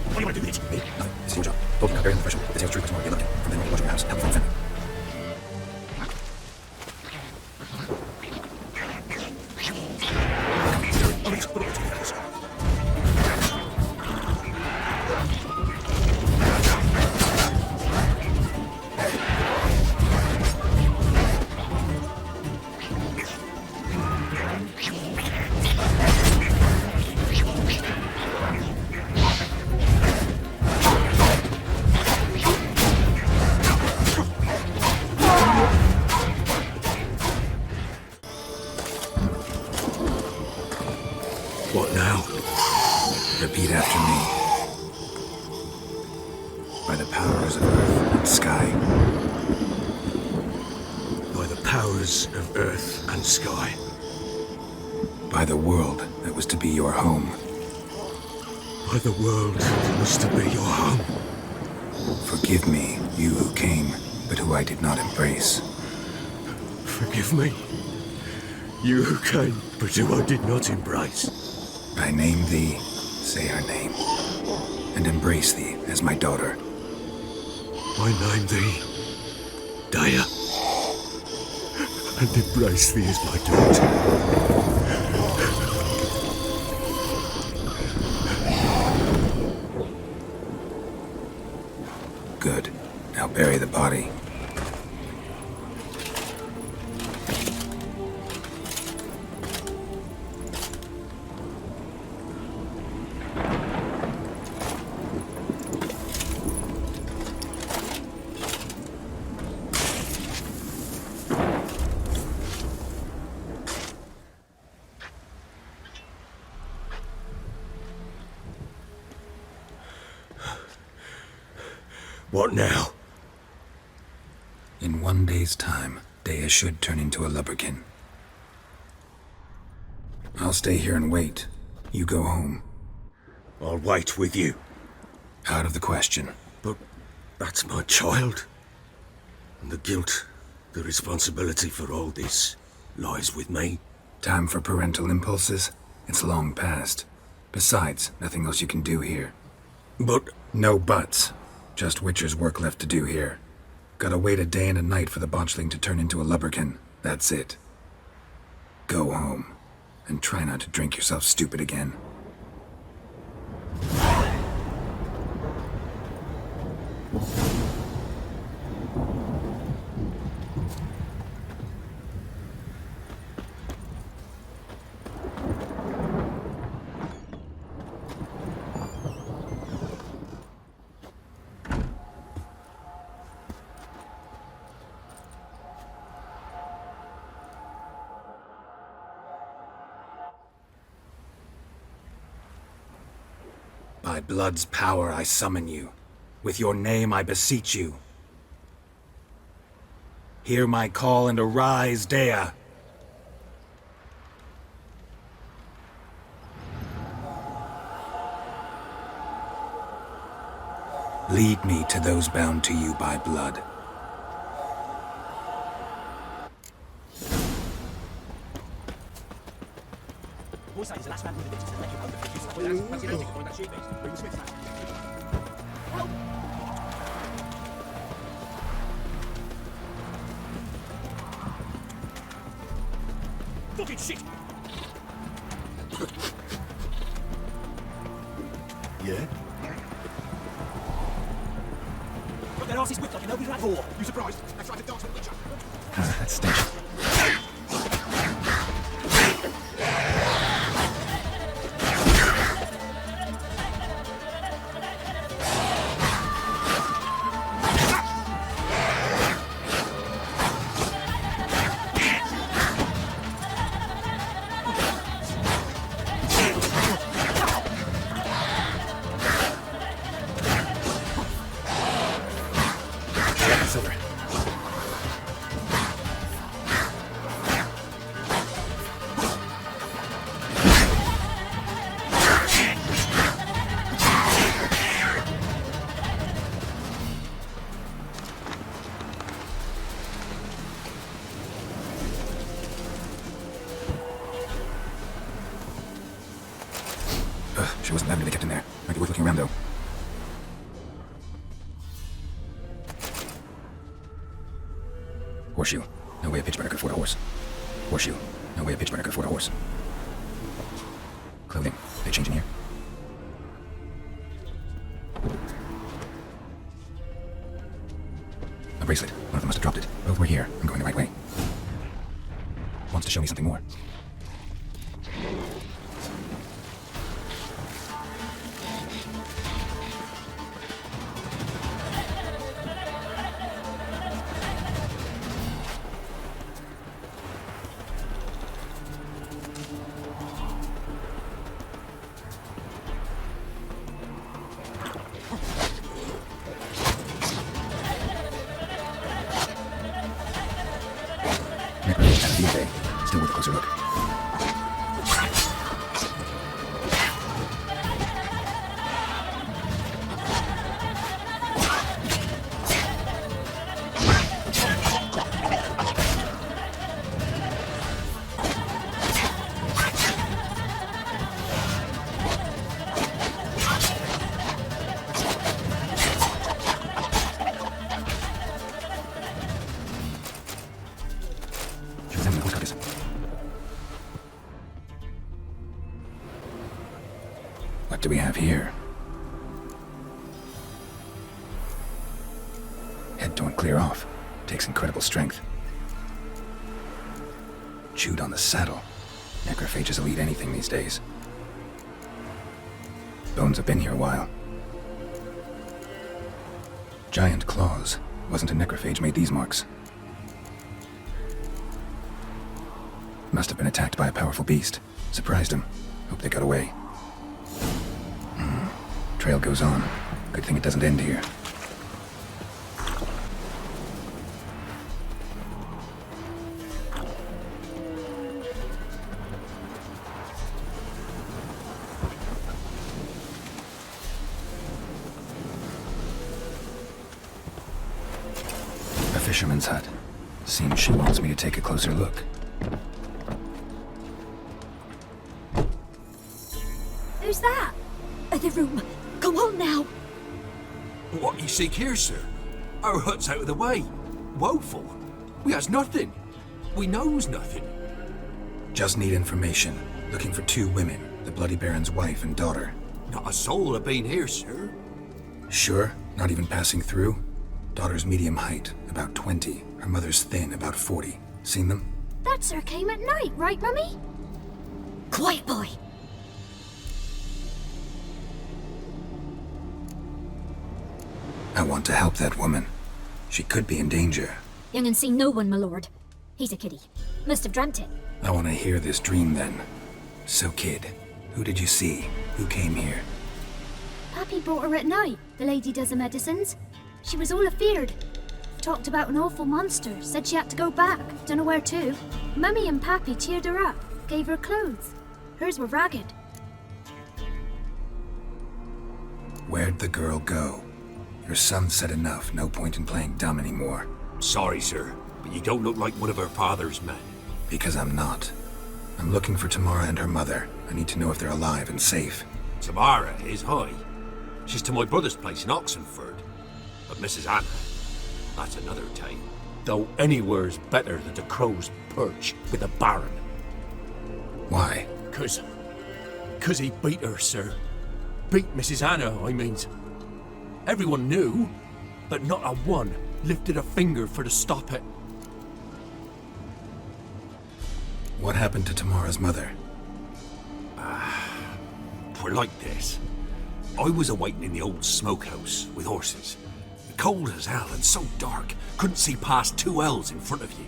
What do you want to do with it? Me? Nothing. This is your job. Told you not very unprofessional. If the tale's true, tomorrow be a looking. From then on, watch your house. Help from family. What now? Repeat after me. By the powers of earth and sky. By the powers of earth and sky. By the world that was to be your home. By the world that was to be your home. Forgive me, you who came, but who I did not embrace. Forgive me. You who came, but who I did not embrace. I name thee, say her name, and embrace thee as my daughter. I name thee, Dea, and embrace thee as my daughter. Good. Now bury the body. What now? In 1 day's time, Dea should turn into a lubberkin. I'll stay here and wait. You go home. I'll wait with you. Out of the question. But that's my child. And the guilt, the responsibility for all this lies with me. Time for parental impulses? It's long past. Besides, nothing else you can do here. But... No buts. Just Witcher's work left to do here. Gotta wait a day and a night for the botchling to turn into a lubberkin. That's it. Go home. And try not to drink yourself stupid again. By blood's power I summon you. With your name I beseech you. Hear my call and arise, Dea. Lead me to those bound to you by blood. Fucking shit! Yeah? Got their asses whipped like an elderly lad whore. You surprised? That's right, the dance with the witcher. That stinks. wasn't that many they kept in there. Might be worth looking around, though. Horseshoe. No way a pitch burner could afford a horse. Horseshoe. No way a pitch burner could afford a horse. Clothing. They change in here. A bracelet. One of them must have dropped it. Both were here. I'm going the right way. Wants to show me something more. Necrophage had a field day. Still worth a closer look. What do we have here? Head don't clear off. Takes incredible strength. Chewed on the saddle. Necrophages will eat anything these days. Bones have been here a while. Giant claws. Wasn't a necrophage made these marks. Must have been attacked by a powerful beast. Surprised him. Hope they got away. Trail goes on. Good thing it doesn't end here. A fisherman's hut. Seems she wants me to take a closer look. Who's that? The room. Come on now. What you seek here, sir? Our hut's out of the way. Woeful. We has nothing. We knows nothing. Just need information. Looking for 2 women. The Bloody Baron's wife and daughter. Not a soul have been here, sir. Sure? Not even passing through? Daughter's medium height, about 20. Her mother's thin, about 40. Seen them? That sir came at night, right, Mummy? Quiet, boy. I want to help that woman. She could be in danger. Young and seen no one, my lord. He's a kiddie. Must have dreamt it. I want to hear this dream then. So kid, who did you see? Who came here? Pappy brought her at night. The lady does the medicines. She was all afeared. Talked about an awful monster. Said she had to go back. Don't know where to. Mummy and Pappy cheered her up. Gave her clothes. Hers were ragged. Where'd the girl go? Your son said enough. No point in playing dumb anymore. Sorry, sir, but you don't look like one of her father's men. Because I'm not. I'm looking for Tamara and her mother. I need to know if they're alive and safe. Tamara is high. She's to my brother's place in Oxenford. But Mrs. Anna, that's another tale. Though anywhere's better than the crow's perch with a baron. Why? Cause he beat her, sir. Beat Mrs. Anna, I means. Everyone knew, but not a one lifted a finger for to stop it. What happened to Tamara's mother? We're like this. I was awaiting in the old smokehouse with horses. Cold as hell and so dark, couldn't see past 2 ells in front of you.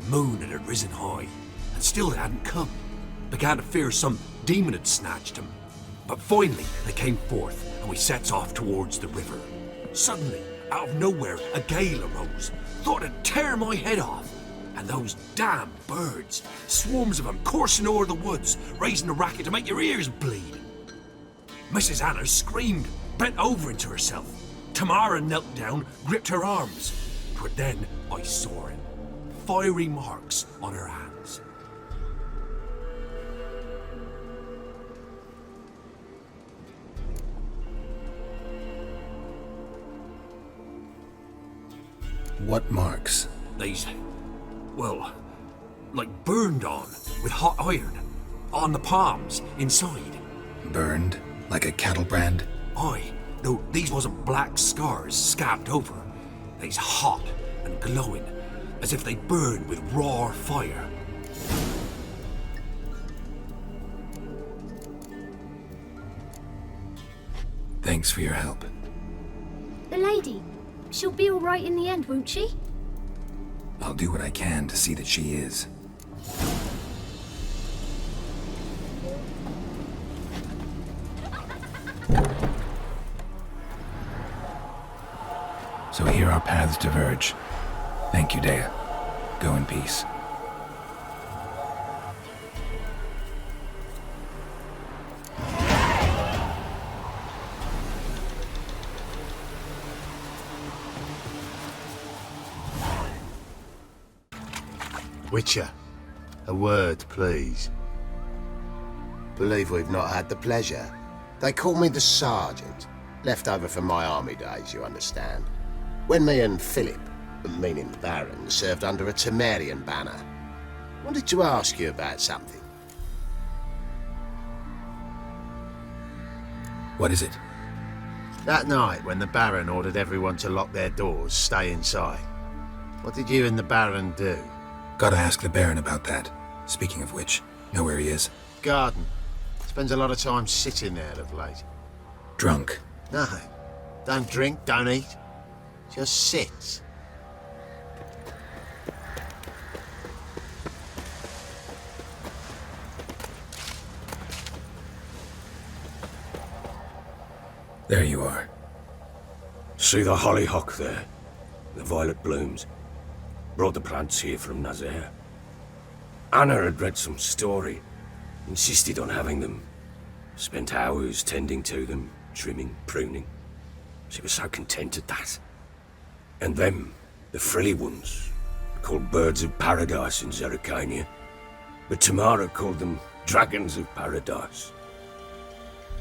Moon had risen high, and still they hadn't come. Began to fear some demon had snatched them. But finally they came forth, and we sets off towards the river. Suddenly, out of nowhere, a gale arose. Thought it'd tear my head off. And those damn birds, swarms of them coursing o'er the woods, raising a racket to make your ears bleed. Mrs. Anna screamed, bent over into herself. Tamara knelt down, gripped her arms. But then I saw it. Fiery marks on her hands. What marks? These, well, like burned on with hot iron. On the palms, inside. Burned? Like a cattle brand? Aye. No, these wasn't black scars scabbed over. They's hot and glowing, as if they burned with raw fire. Thanks for your help. The lady, she'll be all right in the end, won't she? I'll do what I can to see that she is. So here our paths diverge. Thank you, Dea. Go in peace. Witcher, a word, please. Believe we've not had the pleasure. They call me the Sergeant. Left over from my army days, you understand. When me and Philip, meaning the Baron, served under a Temerian banner. Wanted to ask you about something. What is it? That night, when the Baron ordered everyone to lock their doors, stay inside. What did you and the Baron do? Gotta ask the Baron about that. Speaking of which, know where he is? Garden. Spends a lot of time sitting there of late. Drunk. No. Don't drink, don't eat. Just sits. There you are. See the hollyhock there? The violet blooms. Brought the plants here from Nazaire. Anna had read some story. Insisted on having them. Spent hours tending to them, trimming, pruning. She was so content at that. And them, the frilly ones, called birds of paradise in Zerrikania. But Tamara called them dragons of paradise.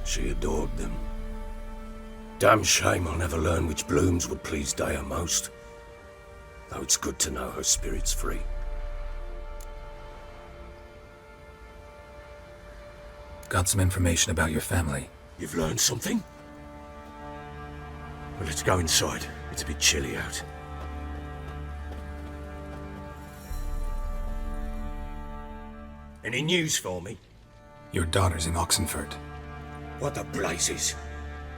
She adored them. Damn shame I'll never learn which blooms would please Dea most. Though it's good to know her spirit's free. Got some information about your family. You've learned something? Well, let's go inside. It's a bit chilly out. Any news for me? Your daughter's in Oxenfurt. What the blazes?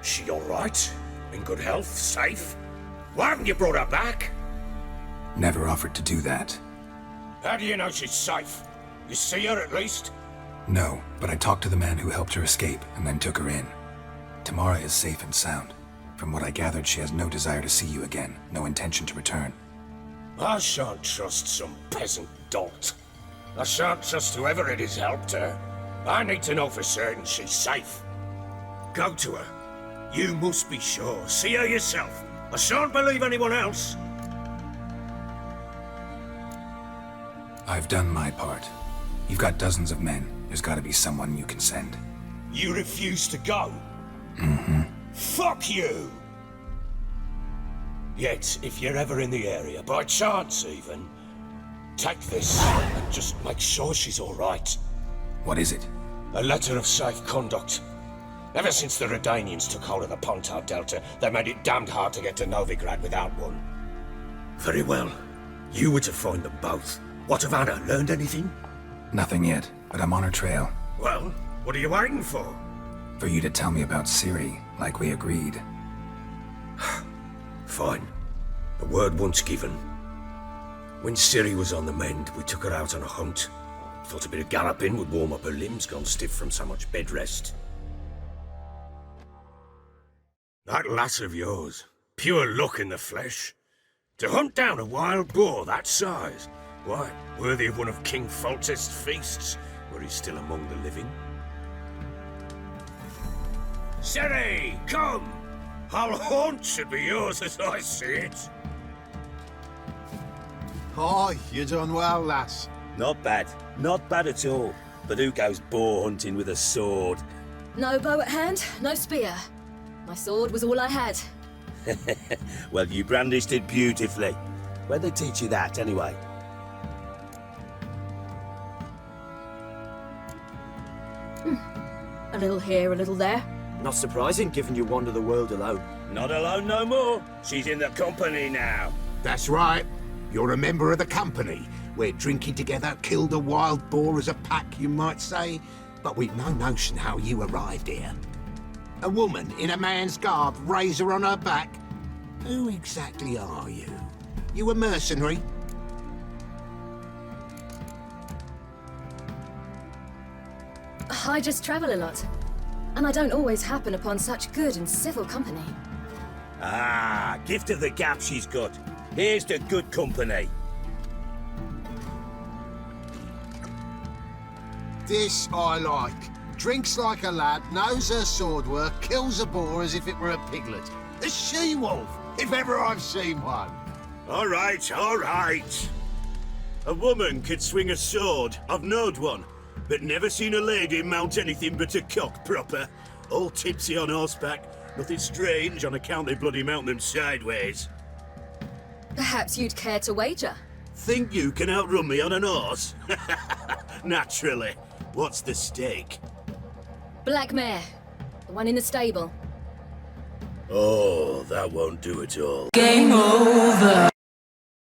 She all right? In good health? Safe? Why haven't you brought her back? Never offered to do that. How do you know she's safe? You see her at least? No, but I talked to the man who helped her escape and then took her in. Tamara is safe and sound. From what I gathered, she has no desire to see you again, no intention to return. I shan't trust some peasant dolt. I shan't trust whoever it is helped her. I need to know for certain she's safe. Go to her. You must be sure. See her yourself. I shan't believe anyone else. I've done my part. You've got dozens of men. There's gotta be someone you can send. You refuse to go? Mm-hmm. Fuck you! Yet, if you're ever in the area, by chance even, take this and just make sure she's all right. What is it? A letter of safe conduct. Ever since the Redanians took hold of the Pontar Delta, they made it damned hard to get to Novigrad without one. Very well. You were to find them both. What of Anna? Learned anything? Nothing yet, but I'm on her trail. Well, what are you waiting for? For you to tell me about Ciri, like we agreed. Fine. The word once given. When Ciri was on the mend, we took her out on a hunt. Thought a bit of galloping would warm up her limbs, gone stiff from so much bed rest. That lass of yours, pure luck in the flesh. To hunt down a wild boar that size, why, worthy of one of King Foltest's feasts, were he still among the living. Ciri, come! Our haunt should be yours as I see it. Aye, you done well, lass. Not bad. Not bad at all. But who goes boar hunting with a sword? No bow at hand, no spear. My sword was all I had. Well, you brandished it beautifully. Where'd they teach you that, anyway? A little here, a little there. Not surprising, given you wander the world alone. Not alone no more. She's in the company now. That's right. You're a member of the company. We're drinking together, killed a wild boar as a pack, you might say. But we've no notion how you arrived here. A woman in a man's garb, razor on her back. Who exactly are you? You a mercenary? I just travel a lot. And I don't always happen upon such good and civil company. Ah, gift of the gab she's got. Here's to good company. This I like. Drinks like a lad, knows her sword work, kills a boar as if it were a piglet. A she-wolf, if ever I've seen one. All right, all right. A woman could swing a sword. I've knowed one. But never seen a lady mount anything but a cock proper. All tipsy on horseback. Nothing strange on account they bloody mount them sideways. Perhaps you'd care to wager? Think you can outrun me on an horse? Naturally. What's the stake? Black mare. The one in the stable. Oh, that won't do it all. Game over.